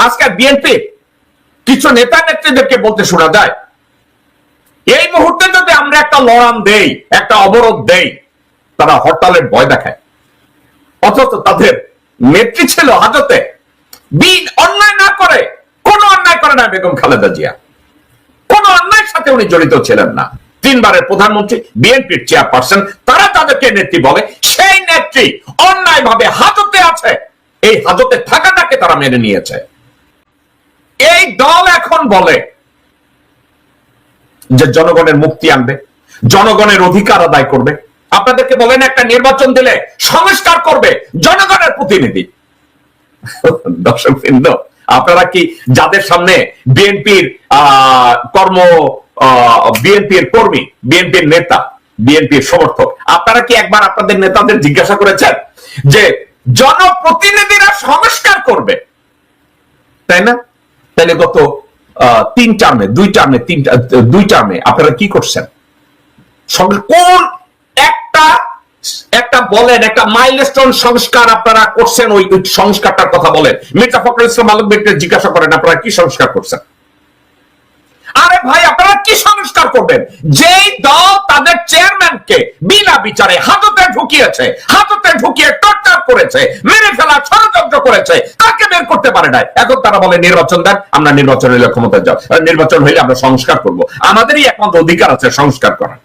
আজকে বিএনপি কিছু নেতা নেত্রীদেরকে বলতে শোনা যায়, এই মুহূর্তে যদি আমরা একটা লড়াম দেই, একটা অবরোধ দেই, তারা হরতালের ভয় দেখায়। অথচ তাদের নেত্রী ছিল হাজতে, অন্যায় না করে, কোন অন্যায় করে না বেগম খালেদা জিয়া, কোন অন্যায়ের সাথে উনি জড়িত ছিলেন না। 3 বারের প্রধানমন্ত্রী, বিএনপির চেয়ারপারসন, তারা তাদেরকে নেত্রী বলে। সেই নেত্রী অন্যায় ভাবে হাজতে আছে, এই হাজতে থাকাটাকে তারা মেনে নিয়েছে। এই দল এখন বলে যে জনগণের মুক্তি আনবে, জনগণের অধিকার আদায় করবে। আপনাদেরকে বলেন একটা নির্বাচন দিলে সংস্কার করবে জনগণের প্রতিনিধি। দর্শকবৃন্দ, আপনারা কি যাদের সামনে বিএনপির বিএনপির কর্মী, বিএনপির নেতা, বিএনপির সমর্থক, আপনারা কি একবার আপনাদের নেতাদের জিজ্ঞাসা করেছেন যে জনপ্রতিনিধিরা সংস্কার করবে, তাই না? তাহলে গত 2 টার্মে আপনারা কি করছেন? কোন একটা বলেন, একটা মাইলস্টোন সংস্কার আপনারা করছেন? ওই সংস্কারটার কথা বলেন। মির্জা ফখরুল ইসলাম আলমগীরকে জিজ্ঞাসা করেন আপনারা কি সংস্কার করছেন। আরে ভাই, আপনারা কি সংস্কার করবেন? যেই দল তাদের চেয়ারম্যানকে বিনা বিচারে হাজতে ঢুকিয়েছে, হাজতে ঢুকিয়ে টর্চার করেছে, মেরে ফেলার ষড়যন্ত্র করেছে, তাকে বের করতে পারে না। এখন তারা বলে নির্বাচন দেন, আমরা নির্বাচন হইলে ক্ষমতায় যাও, নির্বাচন হইলে আমরা সংস্কার করব। আমাদেরই একমাত্র অধিকার আছে সংস্কার করার।